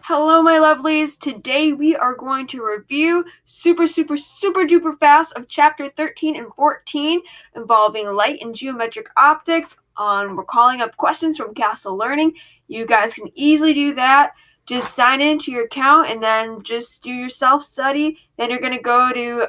Hello, my lovelies. Today we are going to review super duper fast of chapter 13 and 14 involving light and geometric optics. We're calling up questions from Castle Learning. You guys can easily do that. Just sign into your account and then just do your self-study. Then you're going to go to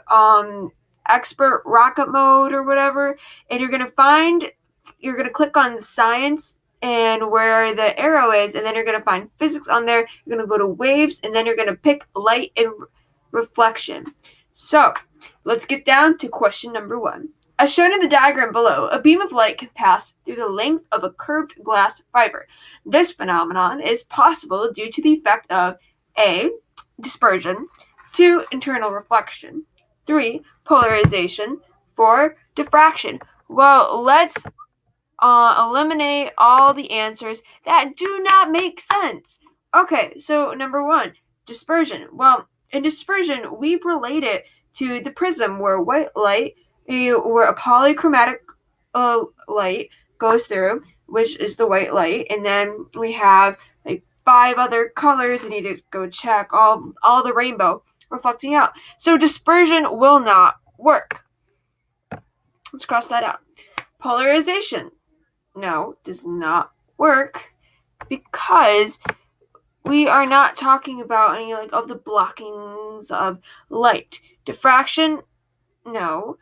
expert rocket mode or whatever, and you're going to click on science and where the arrow is, and then you're going to find physics on there. You're going to go to waves, and then you're going to pick light and reflection. So let's get down to question number 1. As shown in the diagram below, a beam of light can pass through the length of a curved glass fiber. This phenomenon is possible due to the effect of A. Dispersion, 2. Internal reflection, 3. Polarization, 4. Diffraction. Well, let's eliminate all the answers that do not make sense. Okay, so number 1, dispersion. Well, in dispersion, we relate it to the prism where white light, where a polychromatic light goes through, which is the white light, and then we have like 5 other colors. You need to go check all the rainbow reflecting out. So dispersion will not work. Let's cross that out. Polarization. No, does not work because we are not talking about any of the blockings of light. Diffraction, no.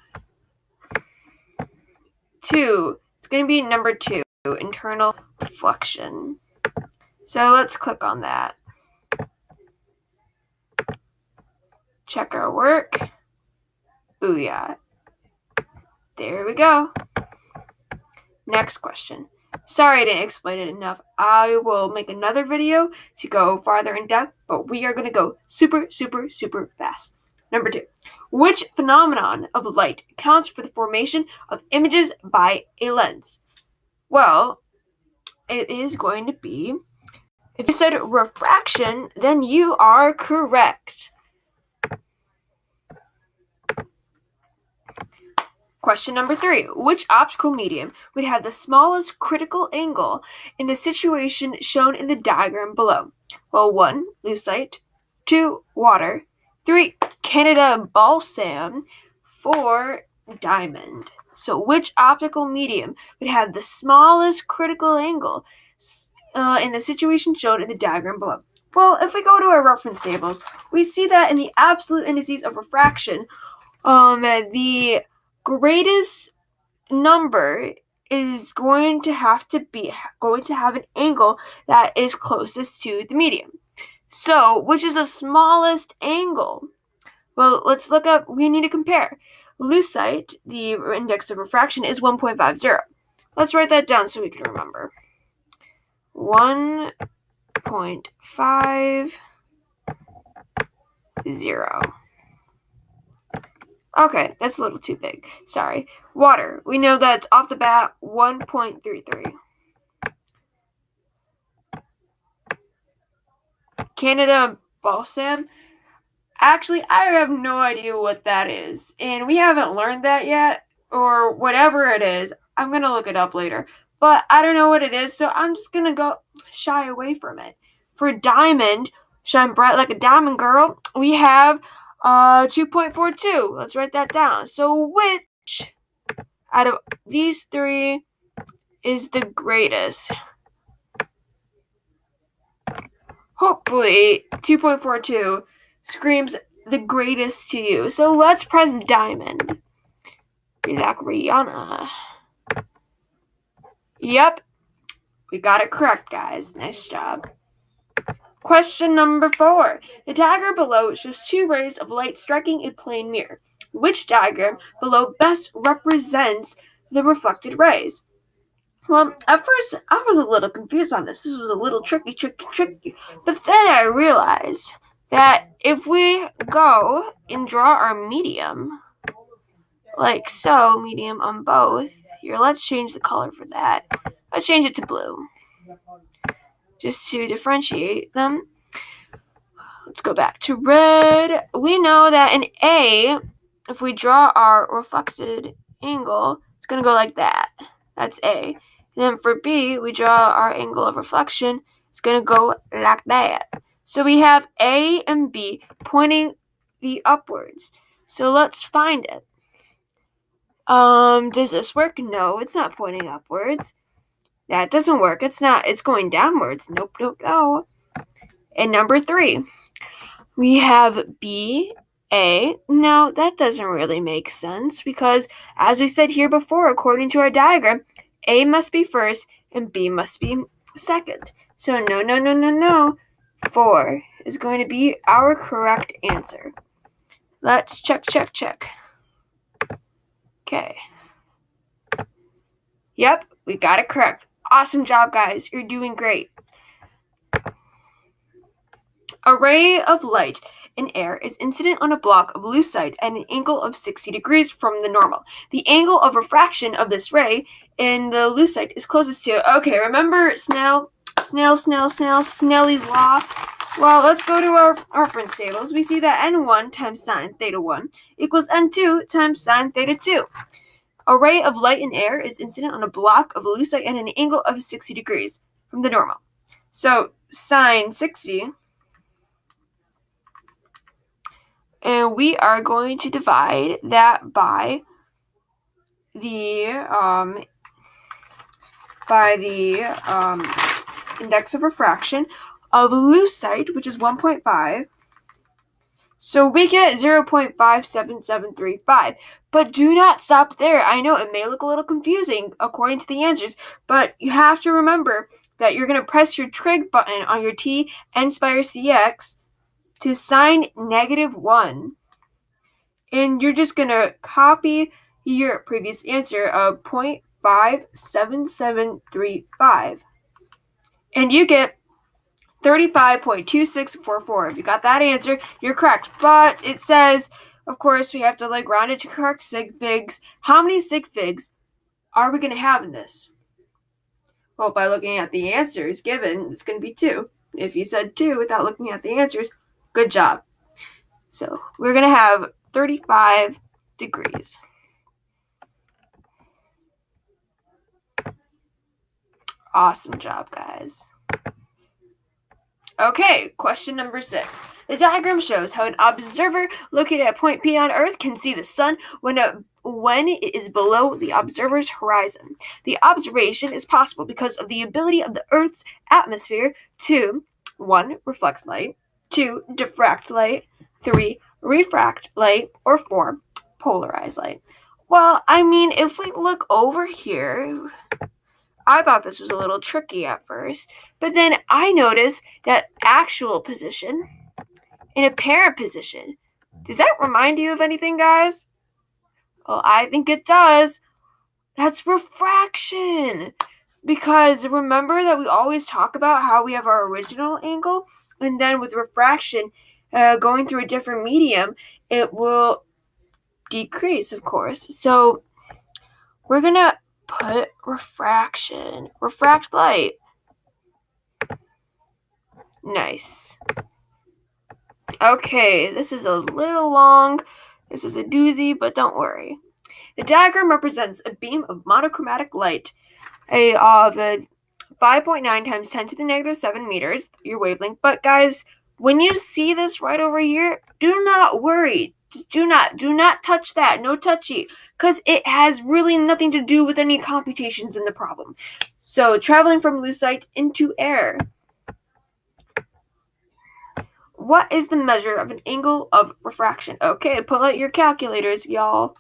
2, it's going to be number 2, internal reflection. So let's click on that. Check our work. Booyah. There we go. Next question. Sorry I didn't explain it enough. I will make another video to go farther in depth, but we are going to go super fast. Number 2. Which phenomenon of light accounts for the formation of images by a lens? Well, it is going to be, if you said refraction, then you are correct. Question number 3. Which optical medium would have the smallest critical angle in the situation shown in the diagram below? Well, 1. Lucite, 2. Water, 3. Canada balsam, 4. Diamond. So which optical medium would have the smallest critical angle in the situation shown in the diagram below? Well, if we go to our reference tables, we see that in the absolute indices of refraction, the greatest number is going to have an angle that is closest to the medium. So, which is the smallest angle? Well, let's look up. We need to compare. Lucite, the index of refraction, is 1.50. Let's write that down so we can remember. 1.50. Okay, that's a little too big. Sorry. Water. We know that's off the bat 1.33. Canada balsam. Actually, I have no idea what that is, and we haven't learned that yet, or whatever it is. I'm going to look it up later, but I don't know what it is, so I'm just going to go shy away from it. For diamond, shine bright like a diamond girl, we have 2.42. Let's write that down. So which out of these 3 is the greatest? Hopefully 2.42 screams the greatest to you. So let's press diamond. Be like Rihanna. Yep. We got it correct, guys. Nice job. Question number 4. The diagram below shows 2 rays of light striking a plane mirror. Which diagram below best represents the reflected rays? Well, at first, I was a little confused on this. This was a little tricky. But then I realized that if we go and draw our medium, like so, medium on both, here, let's change the color for that. Let's change it to blue, just to differentiate them. Let's go back to red. We know that in A, if we draw our reflected angle, it's going to go like that. That's A. And then for B, we draw our angle of reflection. It's going to go like that. So we have A and B pointing the upwards. So let's find it. Does this work? No, it's not pointing upwards. That doesn't work. It's going downwards. Nope, nope, no. And number 3, we have B, A. Now, that doesn't really make sense because, as we said here before, according to our diagram, A must be first and B must be second. So no, no, no, no, no. 4 is going to be our correct answer. Let's check, check, check. Okay. Yep, we got it correct. Awesome job, guys. You're doing great. A ray of light in air is incident on a block of lucite at an angle of 60 degrees from the normal. The angle of refraction of this ray in the lucite is closest to... Okay, remember Snell's law? Well, let's go to our reference tables. We see that n1 times sine theta 1 equals n2 times sine theta 2. A ray of light in air is incident on a block of lucite at an angle of 60 degrees from the normal. So sine 60, and we are going to divide that by the index of refraction of lucite, which is 1.5. So we get 0.57735. But do not stop there. I know it may look a little confusing according to the answers, but you have to remember that you're going to press your trig button on your T Nspire CX to sine -1. And you're just going to copy your previous answer of 0.57735. And you get 35.2644. If you got that answer, you're correct. But it says, of course, we have to round it to correct sig figs. How many sig figs are we going to have in this? Well, by looking at the answers given, it's going to be 2. If you said 2 without looking at the answers, good job. So we're going to have 35 degrees. Awesome job, guys. Okay, question number 6. The diagram shows how an observer located at point P on Earth can see the sun when it is below the observer's horizon. The observation is possible because of the ability of the Earth's atmosphere to 1. Reflect light, 2. Diffract light, 3. Refract light, or 4. Polarize light. Well, I mean, if we look over here, I thought this was a little tricky at first, but then I noticed that actual position and apparent position. Does that remind you of anything, guys? Well, I think it does. That's refraction. Because remember that we always talk about how we have our original angle, and then with refraction, going through a different medium, it will decrease, of course. So we're going to put refraction. Refract light. Nice. Okay, this is a little long. This is a doozy, but don't worry. The diagram represents a beam of monochromatic light of 5.9 times 10 to the negative 7 meters, your wavelength. But guys, when you see this right over here, do not worry. Do not touch that. No touchy. Because it has really nothing to do with any computations in the problem. So, traveling from lucite into air. What is the measure of an angle of refraction? Okay, pull out your calculators, y'all.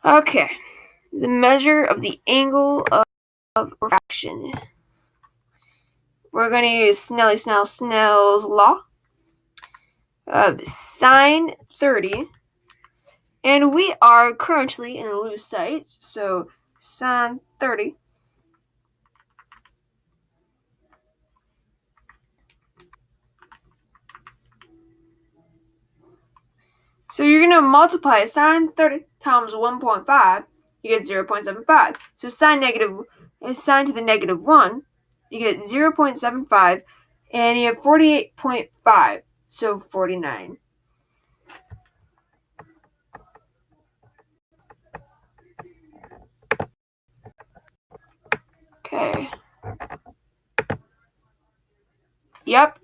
Okay, the measure of the angle of refraction. We're going to use Snell's law of sine 30. And we are currently in lucite, so sine 30. So you're going to multiply sine 30 times 1.5, you get 0.75. So sine to the negative 1, you get 0.75, and you have 48.5, so 49. Okay. Yep,